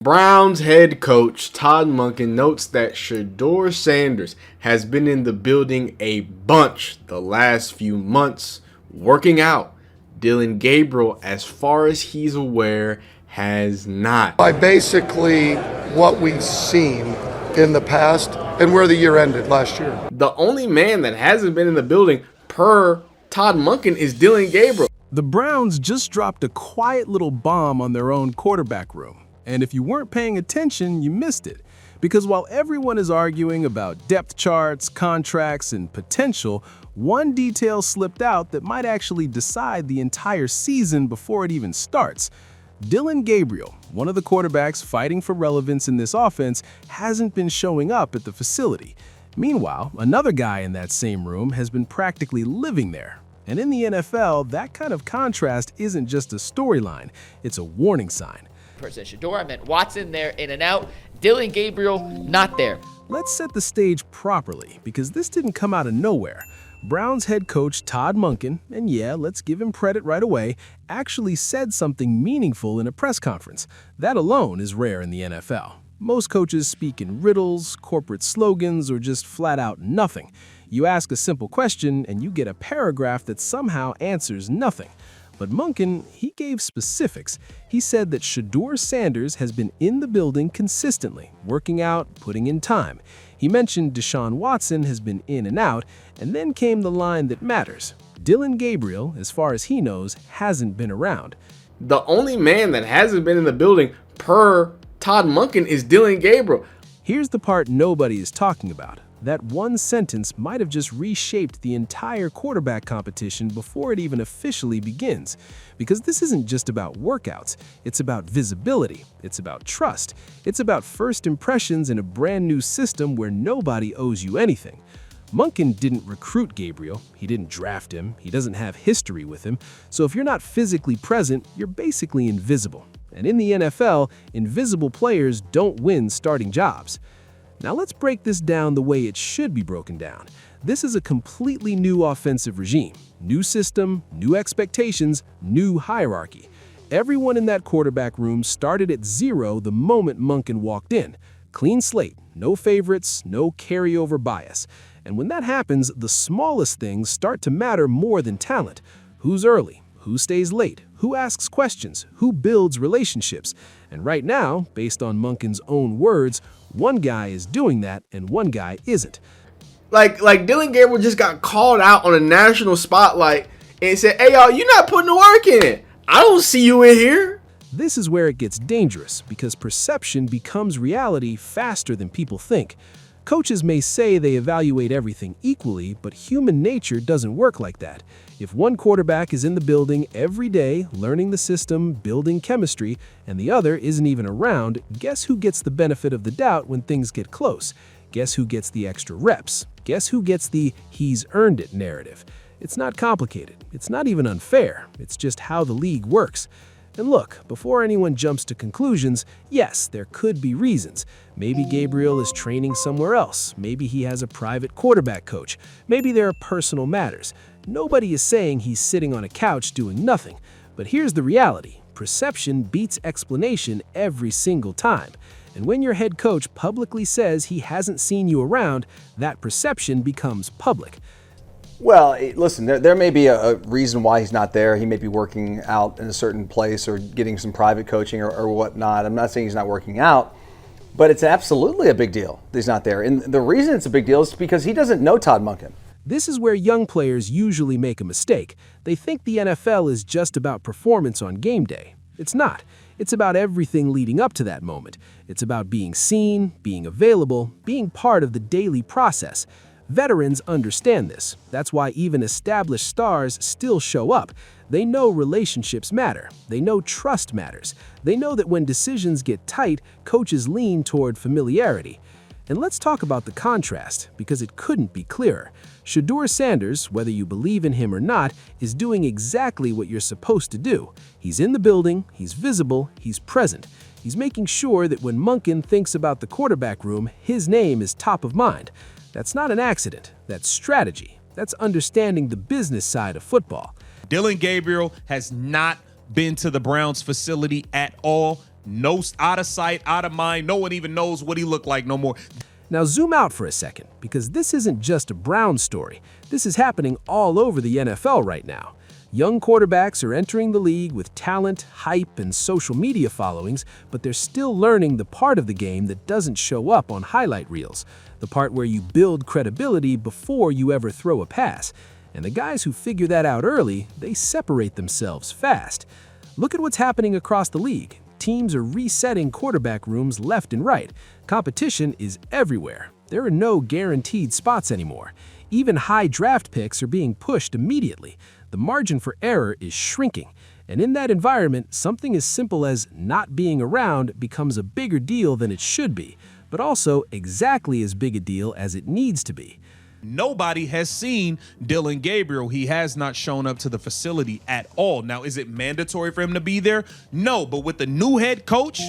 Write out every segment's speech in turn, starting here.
Browns head coach Todd Monken notes that Shedeur Sanders has been in the building a bunch the last few months, working out. Dillon Gabriel, as far as he's aware, has not. By basically what we've seen in the past and where the year ended last year. The only man that hasn't been in the building, per Todd Monken, is Dillon Gabriel. The Browns just dropped a quiet little bomb on their own quarterback room. And if you weren't paying attention, you missed it. Because while everyone is arguing about depth charts, contracts, and potential, one detail slipped out that might actually decide the entire season before it even starts. Dillon Gabriel, one of the quarterbacks fighting for relevance in this offense, hasn't been showing up at the facility. Meanwhile, another guy in that same room has been practically living there. And in the NFL, that kind of contrast isn't just a storyline, it's a warning sign. Shedeur, I meant Watson there, in and out. Dillon Gabriel, not there. Let's set the stage properly, because this didn't come out of nowhere. Browns head coach Todd Monken, and yeah, let's give him credit right away, actually said something meaningful in a press conference. That alone is rare in the NFL. Most coaches speak in riddles, corporate slogans, or just flat out nothing. You ask a simple question, and you get a paragraph that somehow answers nothing. But Monken, he gave specifics. He said that Shedeur Sanders has been in the building consistently, working out, putting in time. He mentioned Deshaun Watson has been in and out, and then came the line that matters. Dillon Gabriel, as far as he knows, hasn't been around. The only man that hasn't been in the building, per Todd Monken, is Dillon Gabriel. Here's the part nobody is talking about. That one sentence might have just reshaped the entire quarterback competition before it even officially begins. Because this isn't just about workouts, it's about visibility, it's about trust, it's about first impressions in a brand new system where nobody owes you anything. Monken didn't recruit Gabriel, he didn't draft him, he doesn't have history with him, so if you're not physically present, you're basically invisible. And in the NFL, invisible players don't win starting jobs. Now let's break this down the way it should be broken down. This is a completely new offensive regime. New system, new expectations, new hierarchy. Everyone in that quarterback room started at zero the moment Monken walked in. Clean slate, no favorites, no carryover bias. And when that happens, the smallest things start to matter more than talent. Who's early? Who stays late? Who asks questions? Who builds relationships? And right now, based on Monken's own words, one guy is doing that and one guy isn't. Like Dillon Gabriel just got called out on a national spotlight and said, "Hey y'all, you're not putting the work in. I don't see you in here." This is where it gets dangerous because perception becomes reality faster than people think. Coaches may say they evaluate everything equally, but human nature doesn't work like that. If one quarterback is in the building every day, learning the system, building chemistry, and the other isn't even around, guess who gets the benefit of the doubt when things get close? Guess who gets the extra reps? Guess who gets the "he's earned it" narrative? It's not complicated. It's not even unfair. It's just how the league works. And look, before anyone jumps to conclusions, yes, there could be reasons. Maybe Gabriel is training somewhere else. Maybe he has a private quarterback coach. Maybe there are personal matters. Nobody is saying he's sitting on a couch doing nothing. But here's the reality. Perception beats explanation every single time. And when your head coach publicly says he hasn't seen you around, that perception becomes public. Well, listen, there may be a reason why he's not there. He may be working out in a certain place or getting some private coaching or whatnot. I'm not saying he's not working out, but it's absolutely a big deal that he's not there. And the reason it's a big deal is because he doesn't know Todd Monken. This is where young players usually make a mistake. They think the NFL is just about performance on game day. It's not. It's about everything leading up to that moment. It's about being seen, being available, being part of the daily process. Veterans understand this. That's why even established stars still show up. They know relationships matter. They know trust matters. They know that when decisions get tight, coaches lean toward familiarity. And let's talk about the contrast, because it couldn't be clearer. Shedeur Sanders, whether you believe in him or not, is doing exactly what you're supposed to do. He's in the building, he's visible, he's present. He's making sure that when Monken thinks about the quarterback room, his name is top of mind. That's not an accident. That's strategy. That's understanding the business side of football. Dillon Gabriel has not been to the Browns facility at all. No, out of sight, out of mind. No one even knows what he looked like no more. Now zoom out for a second, because this isn't just a Brown story. This is happening all over the NFL right now. Young quarterbacks are entering the league with talent, hype, and social media followings, but they're still learning the part of the game that doesn't show up on highlight reels, the part where you build credibility before you ever throw a pass. And the guys who figure that out early, they separate themselves fast. Look at what's happening across the league. Teams are resetting quarterback rooms left and right. Competition is everywhere. There are no guaranteed spots anymore. Even high draft picks are being pushed immediately. The margin for error is shrinking. And in that environment, something as simple as not being around becomes a bigger deal than it should be, but also exactly as big a deal as it needs to be. Nobody has seen Dillon Gabriel. He has not shown up to the facility at all. Now, is it mandatory for him to be there? No, but with the new head coach,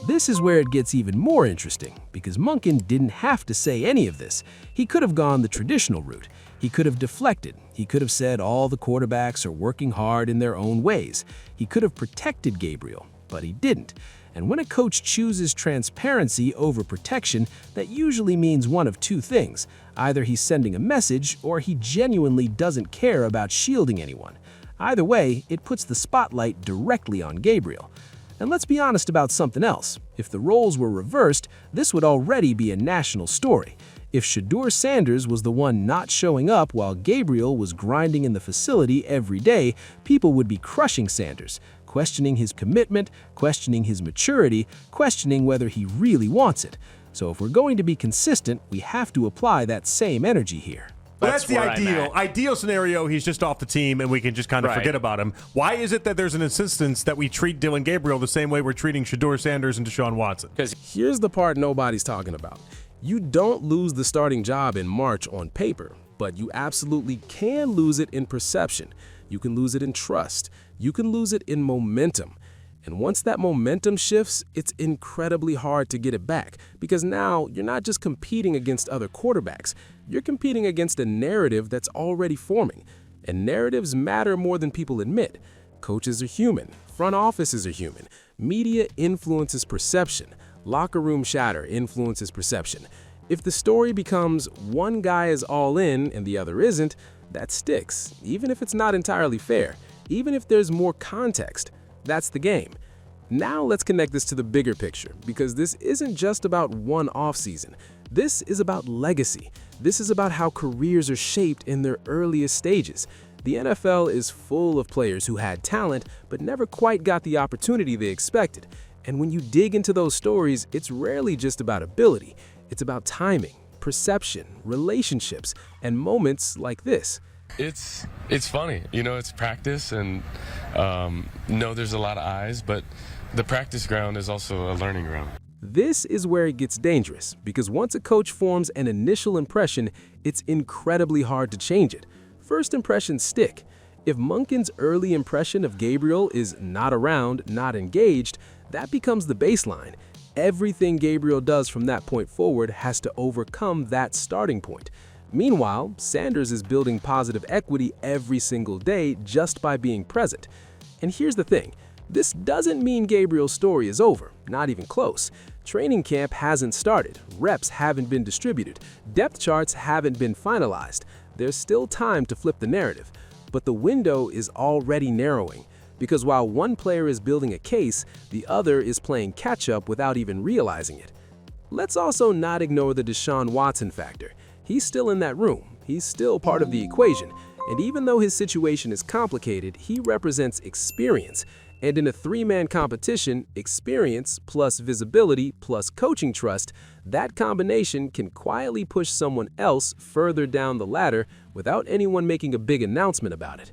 this is where it gets even more interesting, because Monken didn't have to say any of this. He could have gone the traditional route. He could have deflected. He could have said all the quarterbacks are working hard in their own ways. He could have protected Gabriel, but he didn't. And when a coach chooses transparency over protection, that usually means one of two things. Either he's sending a message, or he genuinely doesn't care about shielding anyone. Either way, it puts the spotlight directly on Gabriel. And let's be honest about something else. If the roles were reversed, this would already be a national story. If Shedeur Sanders was the one not showing up while Gabriel was grinding in the facility every day, people would be crushing Sanders, questioning his commitment, questioning his maturity, questioning whether he really wants it. So if we're going to be consistent, we have to apply that same energy here. That's the ideal scenario. He's just off the team and we can just kind of forget about him. Why is it that there's an insistence that we treat Dillon Gabriel the same way we're treating Shedeur Sanders and Deshaun Watson? Here's the part nobody's talking about. You don't lose the starting job in March on paper, but you absolutely can lose it in perception. You can lose it in trust. You can lose it in momentum. And once that momentum shifts, it's incredibly hard to get it back, because now you're not just competing against other quarterbacks. You're competing against a narrative that's already forming. And narratives matter more than people admit. Coaches are human. Front offices are human. Media influences perception. Locker room chatter influences perception. If the story becomes one guy is all in and the other isn't, that sticks, even if it's not entirely fair, even if there's more context. That's the game. Now let's connect this to the bigger picture, because this isn't just about one offseason. This is about legacy. This is about how careers are shaped in their earliest stages. The NFL is full of players who had talent but never quite got the opportunity they expected. And when you dig into those stories, it's rarely just about ability. It's about timing, perception, relationships, and moments like this. It's funny, it's practice, and there's a lot of eyes, but the practice ground is also a learning ground. This is where it gets dangerous, because once a coach forms an initial impression, it's incredibly hard to change it. First impressions stick. If Monken's early impression of Gabriel is not around, not engaged, that becomes the baseline. Everything Gabriel does from that point forward has to overcome that starting point. Meanwhile, Sanders is building positive equity every single day just by being present. And here's the thing. This doesn't mean Gabriel's story is over, not even close. Training camp hasn't started, reps haven't been distributed, depth charts haven't been finalized. There's still time to flip the narrative, but the window is already narrowing, because while one player is building a case, the other is playing catch-up without even realizing it. Let's also not ignore the Deshaun Watson factor. He's still in that room. He's still part of the equation. And even though his situation is complicated, he represents experience. And in a three-man competition, experience plus visibility plus coaching trust, that combination can quietly push someone else further down the ladder without anyone making a big announcement about it.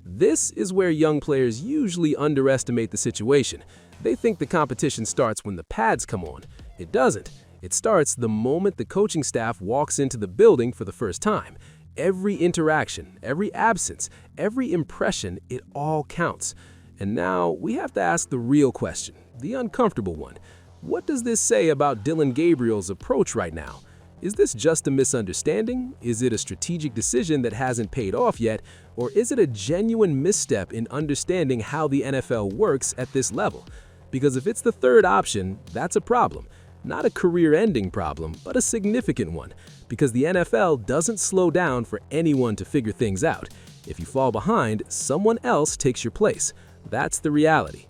This is where young players usually underestimate the situation. They think the competition starts when the pads come on. It doesn't. It starts the moment the coaching staff walks into the building for the first time. Every interaction, every absence, every impression, it all counts. And now we have to ask the real question, the uncomfortable one. What does this say about Dillon Gabriel's approach right now? Is this just a misunderstanding? Is it a strategic decision that hasn't paid off yet? Or is it a genuine misstep in understanding how the NFL works at this level? Because if it's the third option, that's a problem. Not a career-ending problem, but a significant one. Because the NFL doesn't slow down for anyone to figure things out. If you fall behind, someone else takes your place. That's the reality.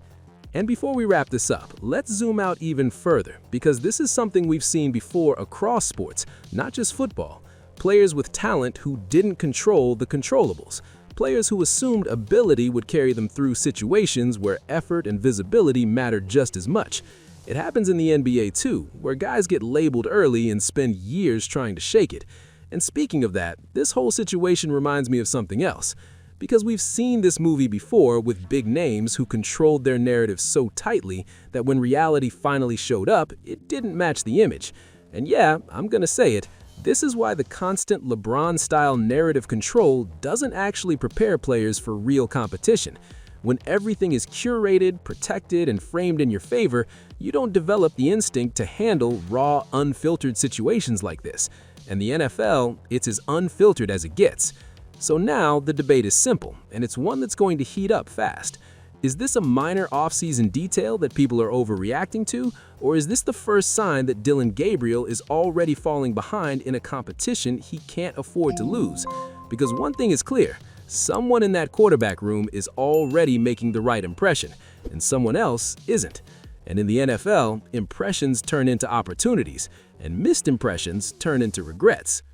And before we wrap this up, let's zoom out even further, because this is something we've seen before across sports, not just football. Players with talent who didn't control the controllables. Players who assumed ability would carry them through situations where effort and visibility mattered just as much. It happens in the NBA too, where guys get labeled early and spend years trying to shake it. And speaking of that, this whole situation reminds me of something else. Because we've seen this movie before with big names who controlled their narrative so tightly that when reality finally showed up, it didn't match the image. And yeah, I'm gonna say it, this is why the constant LeBron-style narrative control doesn't actually prepare players for real competition. When everything is curated, protected, and framed in your favor, you don't develop the instinct to handle raw, unfiltered situations like this. And the NFL, it's as unfiltered as it gets. So now the debate is simple, and it's one that's going to heat up fast. Is this a minor offseason detail that people are overreacting to, or is this the first sign that Dillon Gabriel is already falling behind in a competition he can't afford to lose? Because one thing is clear, someone in that quarterback room is already making the right impression, and someone else isn't. And in the NFL, impressions turn into opportunities, and missed impressions turn into regrets.